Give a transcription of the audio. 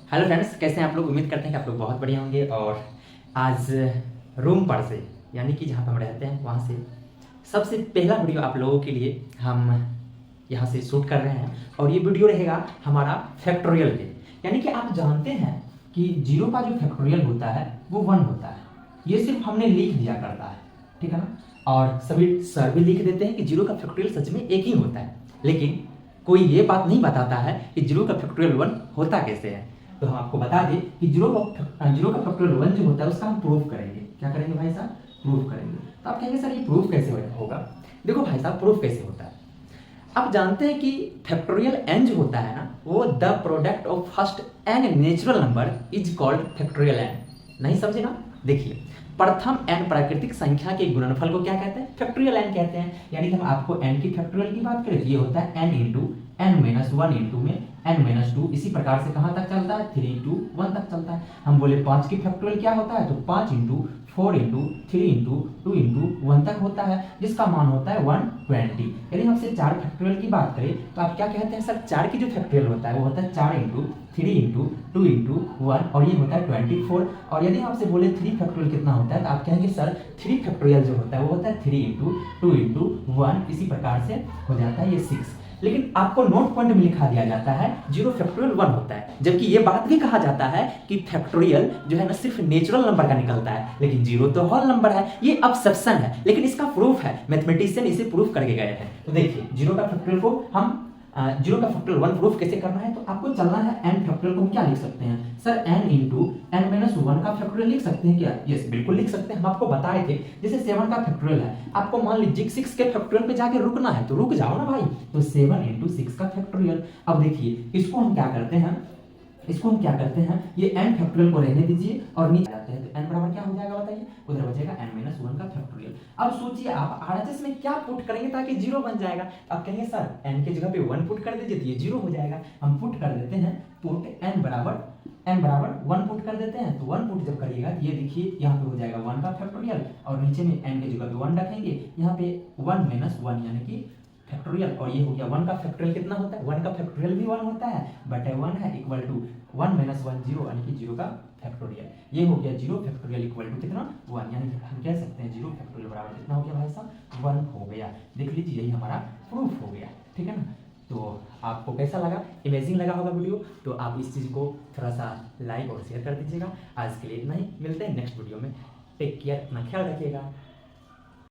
Hello friends, कैसे हैं आप लोग। उम्मीद करते हैं कि आप लोग बहुत बढ़िया होंगे। और आज रूम पर से, यानी कि जहाँ पर हम रहते हैं वहाँ से सबसे पहला वीडियो आप लोगों के लिए हम यहाँ से शूट कर रहे हैं। और ये वीडियो रहेगा हमारा फैक्टोरियल पे। यानी कि आप जानते हैं कि जीरो का जो फैक्टोरियल होता है वो 1 होता है। ये सिर्फ हमने लिख दिया करता है, ठीक है ना। और सभी सर भी लिख देते हैं कि जीरो का फैक्टोरियल सच में एक ही होता है, लेकिन कोई ये बात नहीं बताता है कि जीरो का फैक्टोरियल 1 होता कैसे है। तो हम आपको बता दें कि जीरो का फैक्टोरियल 1 जो होता है उसका हम प्रूफ करेंगे। क्या करेंगे भाई साहब? प्रूफ करेंगे। तो आप कहेंगे सर ये प्रूफ कैसे होगा? देखो भाई साहब, प्रूफ कैसे होता है। आप जानते हैं कि फैक्टोरियल n जो होता है ना, वो the product of first n natural number is called factorial n। नहीं समझे ना? देखिए, प्रथम n प्राकृतिक संख्या के गुणनफल को क्या कहते हैं? फैक्टोरियल n कहते हैं। यानी कि हम आपको n की फैक्टोरियल की बात करें तो ये होता है n into n minus 1 into में n माइनस 2। इसी प्रकार से कहाँ तक चलता है? 3 इंटू 1 तक चलता है। हम बोले 5 की फैक्टोरियल क्या होता है? तो 5 इंटू 4 इंटू 3 इंटू 2 इंटू 1 तक होता है, जिसका मान होता है 120। यदि हमसे 4 फैक्टोरियल की बात करें तो आप क्या कहते हैं? सर 4 की जो फैक्टोरियल होता है वो होता है 4 इंटू 3 इंटू 2 इंटू 1, और ये होता है 24। और यदि आपसे बोले 3 फैक्टोरियल कितना होता है तो आप कहेंगे सर 3 फैक्टोरियल जो होता है वो होता है 3 इंटू 2 इंटू 1। इसी प्रकार से हो जाता है ये 6। लेकिन आपको नोट पॉइंट में लिखा दिया जाता है जीरो फैक्टोरियल 1 होता है, जबकि ये बात भी कहा जाता है कि फैक्टोरियल जो है ना सिर्फ नेचुरल नंबर का निकलता है, लेकिन जीरो तो होल नंबर है। ये एक्सेप्शन है, लेकिन इसका प्रूफ है। मैथमेटिशियन इसे प्रूफ करके गए हैं। तो देखिए, जीरो का फैक्टोरियल को हम जीरो का फैक्टोरियल 1 प्रूफ कैसे करना है, तो आपको चलना है n फैक्टोरियल को हम क्या लिख सकते हैं? Sir n into n minus 1 का फैक्टोरियल लिख सकते हैं क्या? यस, बिल्कुल लिख सकते हैं। हम आपको बताए थे, जैसे 7 का फैक्टोरियल है, आपको मान लीजिए 6 के फैक्टोरियल पे जाके रुकना है तो रुक जाओ ना भाई। तो 7 इंटू 6 का फैक्टोरियल। अब देखिए, इसको हम क्या करते हैं, ये n फैक्टोरियल को रहने दीजिए और नीचे आते हैं तो n बराबर क्या हो जाएगा बताइए? उधर बचेगा n माइनस 1 का फैक्टोरियल। अब सोचिए आप RHS में क्या पुट करेंगे ताकि जीरो बन जाएगा। तो आप कहेंगे सर n की जगह पे 1 पुट कर दीजिए तो ये जीरो हो जाएगा। हम पुट कर देते हैं, पुट n बराबर 1 पुट कर देते हैं। तो 1 पुट जब करिएगा तो ये देखिए यहाँ पे हो जाएगा 1 का फैक्टोरियल, और नीचे में n की जगह पे 1 रखेंगे, यहाँ पे 1 माइनस 1 यानी कि फैक्टोरियल। और ये हो गया 1 का फैक्टोरियल कितना होता है? 1 का फैक्टोरियल भी 1 होता है, बटे 1 है इक्वल टू 1 माइनस 1 जीरो, यानी कि जीरो का फैक्टोरियल। ये हो गया जीरो फैक्टोरियल इक्वल टू कितना? 1। यानी कि हम कह सकते हैं जीरो फैक्टोरियल बराबर कितना हो गया भाई साहब? 1 हो गया। देख लीजिए, यही हमारा प्रूफ हो गया, ठीक है ना। तो आपको कैसा लगा? इमेजिंग लगा होगा वीडियो। तो आप इस चीज़ को थोड़ा सा लाइक और शेयर कर दीजिएगा। आज के लिए इतना ही, मिलते हैं नेक्स्ट वीडियो में। टेक केयर, अपना ख्याल रखिएगा।